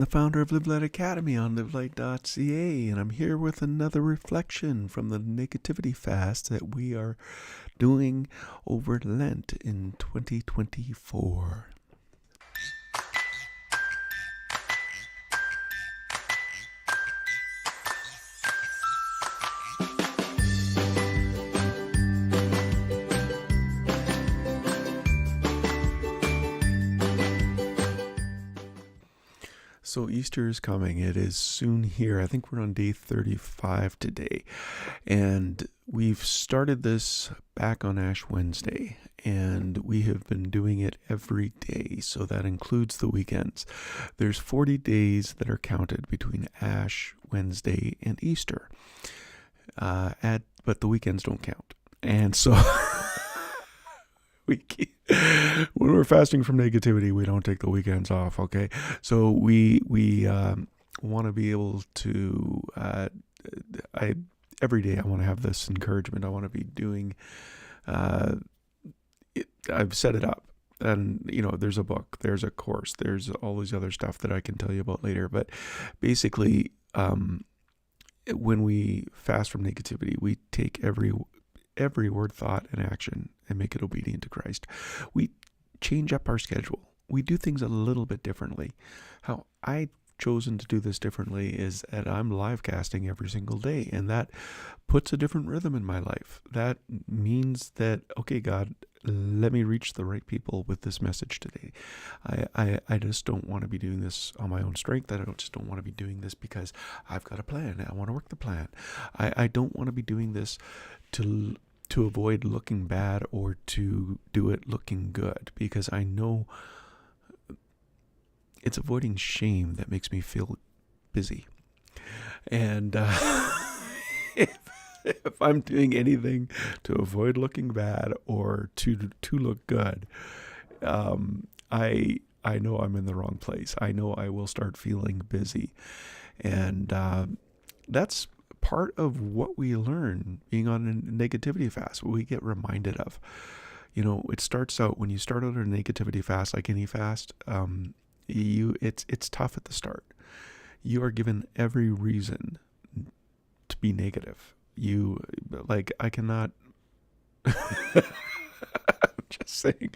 The founder of Live Light Academy on livelight.ca, and I'm here with another reflection from the negativity fast that we are doing over Lent in 2024. So Easter is coming. It is soon here. I think we're on day 35 today. And we've started this back on Ash Wednesday. And we have been doing it every day. So that includes the weekends. There's 40 days that are counted between Ash Wednesday and Easter. But the weekends don't count. And so when we're fasting from negativity, we don't take the weekends off, okay? So we want to be able to, every day I want to have this encouragement. I want to be doing, I've set it up. And, there's a book, there's a course, there's all these other stuff that I can tell you about later. But basically, when we fast from negativity, we take every word, thought, and action and make it obedient to Christ. We change up our schedule. We do things a little bit differently. How I've chosen to do this differently is that I'm live casting every single day, and that puts a different rhythm in my life. That means that, okay, God, let me reach the right people with this message today. I just don't want to be doing this on my own strength. I just don't want to be doing this because I've got a plan. I want to work the plan. I don't want to be doing this to avoid looking bad or to do it looking good, because I know it's avoiding shame that makes me feel busy. And if I'm doing anything to avoid looking bad or to look good, I know I'm in the wrong place. I know I will start feeling busy. And that's part of what we learn being on a negativity fast, what we get reminded of. It starts out, when you start out a negativity fast, like any fast, it's tough at the start. You are given every reason to be negative. I cannot just saying,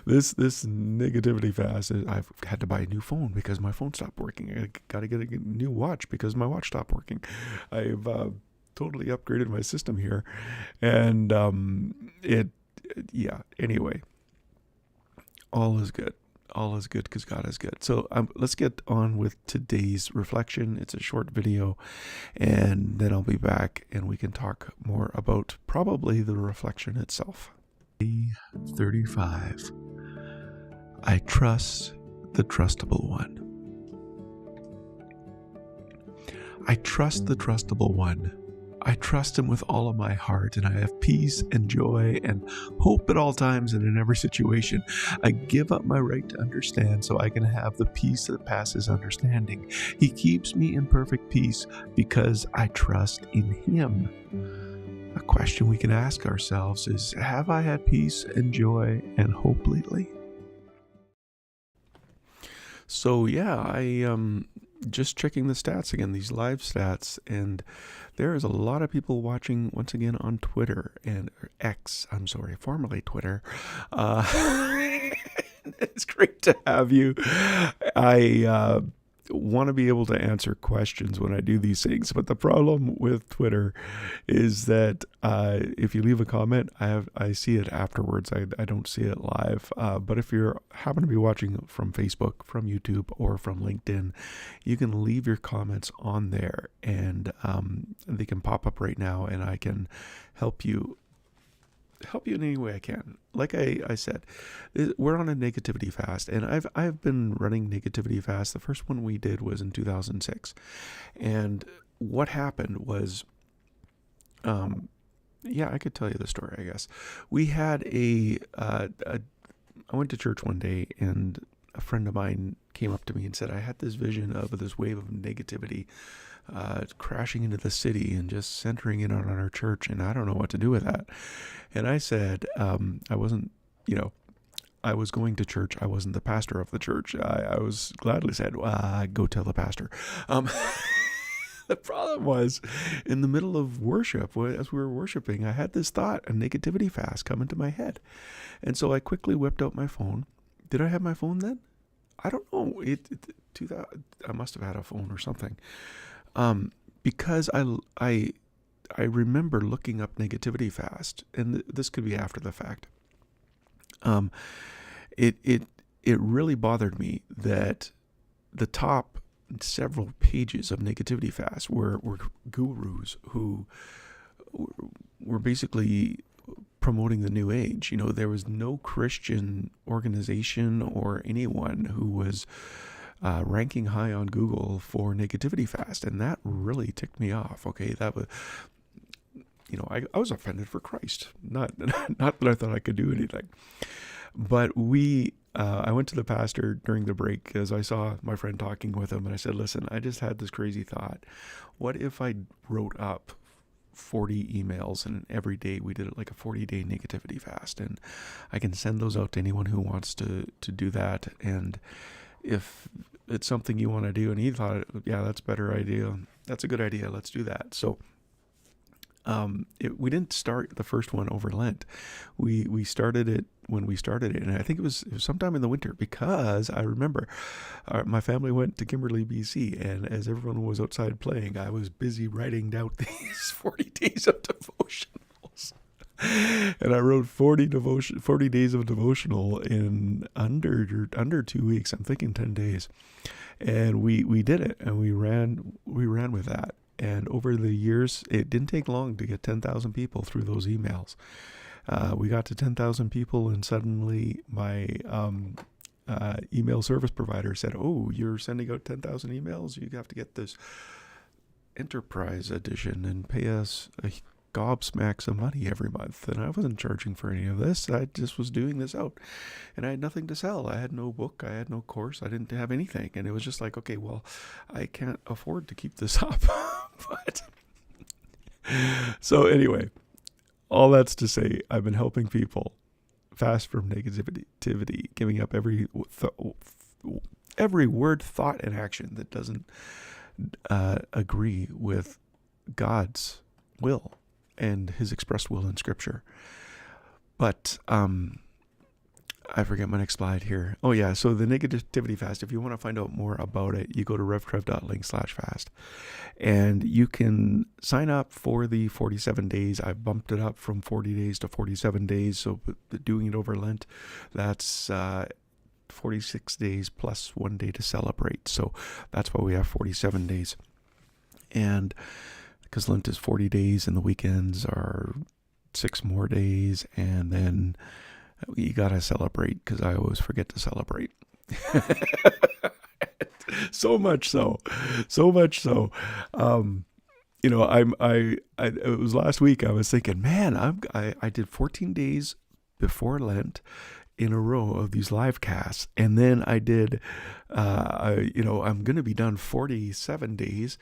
this negativity fast is, I've had to buy a new phone because my phone stopped working. I got to get a new watch because my watch stopped working. I've totally upgraded my system here, and anyway, all is good. All is good because God is good. So let's get on with today's reflection. It's a short video, and then I'll be back and we can talk more about probably the reflection itself. Day 35. I trust the Trustable One. I trust the Trustable One. I trust him with all of my heart, and I have peace and joy and hope at all times and in every situation. I give up my right to understand so I can have the peace that passes understanding. He keeps me in perfect peace because I trust in him. A question we can ask ourselves is, have I had peace and joy and hope lately? So I just checking the stats again, these live stats, and there is a lot of people watching once again on Twitter and formerly Twitter. It's great to have you. I want to be able to answer questions when I do these things, but the problem with Twitter is that if you leave a comment, I see it afterwards. I don't see it live. But if you happen to be watching from Facebook, from YouTube, or from LinkedIn, you can leave your comments on there, and they can pop up right now, and I can help you in any way I can. Like I said, we're on a negativity fast, and I've been running negativity fast. The first one we did was in 2006, and what happened was, I could tell you the story, I guess. We had I went to church one day, and a friend of mine came up to me and said, I had this vision of this wave of negativity crashing into the city and just centering in on our church, and I don't know what to do with that. And I said, I wasn't, I was going to church. I wasn't the pastor of the church. I was gladly said, go tell the pastor. Um, the problem was, in the middle of worship, as we were worshiping, I had this thought, a negativity fast, come into my head. And so I quickly whipped out my phone. Did I have my phone then? I don't know. 2000, I must have had a phone or something. Because I remember looking up negativity fast, and this could be after the fact. It really bothered me that the top several pages of negativity fast were gurus who were basically promoting the new age. You know, there was no Christian organization or anyone who was ranking high on Google for negativity fast, and that really ticked me off. Okay, that was, you know, I was offended for Christ. Not that I thought I could do anything, but I went to the pastor during the break because I saw my friend talking with him, and I said, listen, I just had this crazy thought. What if I wrote up 40 emails, and every day we did it like a 40-day negativity fast, and I can send those out to anyone who wants to do that. And if it's something you want to do, and he thought, yeah, that's a better idea. That's a good idea. Let's do that. So we didn't start the first one over Lent. We started it when we started it, and I think it was sometime in the winter, because I remember my family went to Kimberley, BC, and as everyone was outside playing, I was busy writing down these 40 days of devotionals. And I wrote 40 days of devotional in under 2 weeks. I'm thinking 10 days. And we did it, and we ran with that. And over the years, it didn't take long to get 10,000 people through those emails. We got to 10,000 people, and suddenly my email service provider said, oh, you're sending out 10,000 emails? You have to get this enterprise edition and pay us a gobsmacks of money every month. And I wasn't charging for any of this. I just was doing this out, and I had nothing to sell. I had no book. I had no course. I didn't have anything. And it was just like, okay, well, I can't afford to keep this up. But so anyway, all that's to say, I've been helping people fast from negativity, giving up every word, thought, and action that doesn't agree with God's will and his expressed will in Scripture. But I forget my next slide here. Oh yeah, so the negativity fast, if you want to find out more about it, you go to revtrev.link/fast, and you can sign up for the 47 days. I bumped it up from 40 days to 47 days, so doing it over Lent, that's 46 days plus 1 day to celebrate. So that's why we have 47 days. And because Lent is 40 days and the weekends are 6 more days, and then you got to celebrate, because I always forget to celebrate. So much so. You know, it was last week I was thinking, man, I did 14 days before Lent in a row of these live casts, and then I did, I'm going to be done 47 days,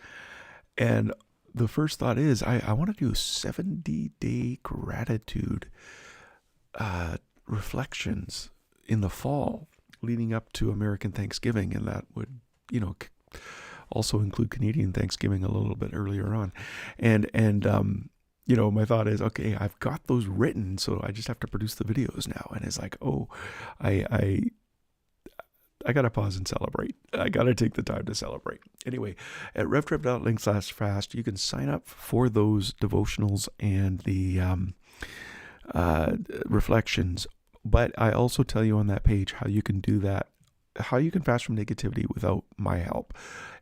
and the first thought is I want to do 70-day gratitude reflections in the fall leading up to American Thanksgiving, and that would, also include Canadian Thanksgiving a little bit earlier on. And my thought is, okay, I've got those written, so I just have to produce the videos now. And it's like, oh, I got to pause and celebrate. I got to take the time to celebrate. Anyway, at revtrev.link/fast, you can sign up for those devotionals and the reflections. But I also tell you on that page how you can do that, how you can fast from negativity without my help.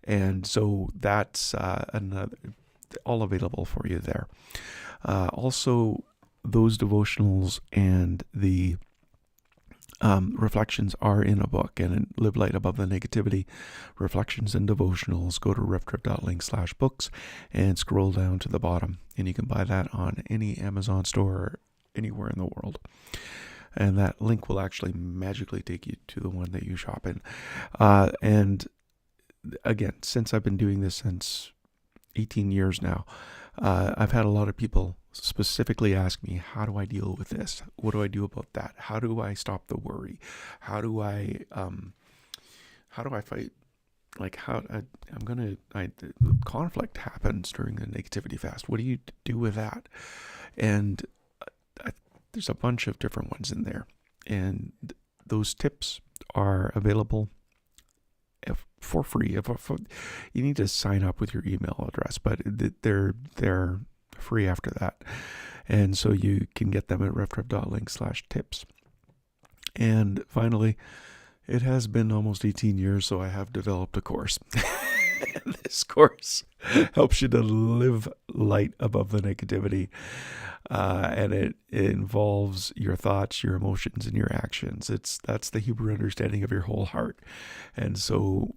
And so that's all available for you there. Also, those devotionals and the reflections are in a book, and Live Light Above the Negativity, Reflections and Devotionals. Go to revtrev.link/books and scroll down to the bottom, and you can buy that on any Amazon store or anywhere in the world. And that link will actually magically take you to the one that you shop in. And again, since I've been doing this since 18 years now, I've had a lot of people specifically ask me, how do I deal with this? What do I do about that? How do I stop the worry? How do I fight? Like conflict happens during the negativity fast. What do you do with that? And there's a bunch of different ones in there. And those tips are available for free. You need to sign up with your email address, but they're free after that. And so you can get them at reftrev.link/tips. And finally, it has been almost 18 years, so I have developed a course. And this course helps you to live light above the negativity. And it involves your thoughts, your emotions, and your actions. That's the Hebrew understanding of your whole heart. And so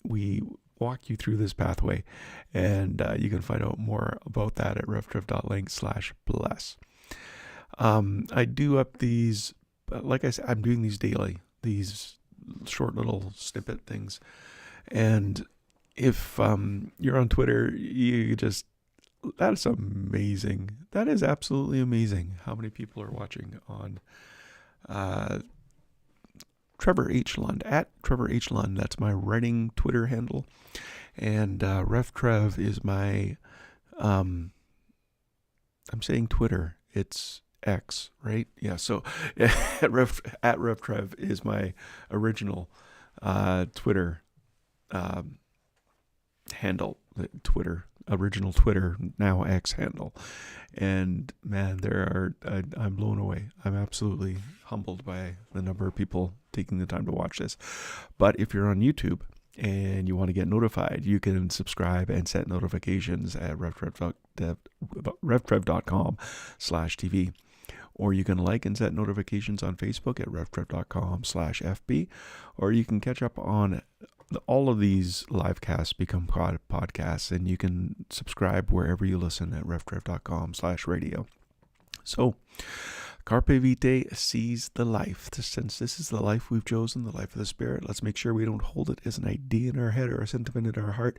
we walk you through this pathway, and you can find out more about that at reftrev.link/bless. I do up these, like I said, I'm doing these daily, these short little snippet things. And if you're on Twitter, that's amazing. That is absolutely amazing how many people are watching on Trevor H. Lund, at Trevor H. Lund. That's my writing Twitter handle. And RefTrev is my, I'm saying Twitter. It's X, right? Yeah, so at RefTrev is my original Twitter handle, original Twitter, now X handle. And man, I'm blown away. I'm absolutely humbled by the number of people taking the time to watch this. But if you're on YouTube and you want to get notified, you can subscribe and set notifications at reftrev.com/TV. Or you can like and set notifications on Facebook at reftrev.com/FB. Or you can catch up on all of these live casts become podcasts, and you can subscribe wherever you listen at reftrev.com/radio. So, Carpe Vitae, seize the life. Since this is the life we've chosen, the life of the Spirit, let's make sure we don't hold it as an idea in our head or a sentiment in our heart,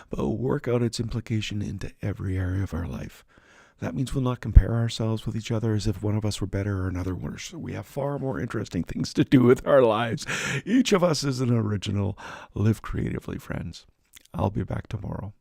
but work out its implication into every area of our life. That means we'll not compare ourselves with each other as if one of us were better or another worse. We have far more interesting things to do with our lives. Each of us is an original. Live creatively, friends. I'll be back tomorrow.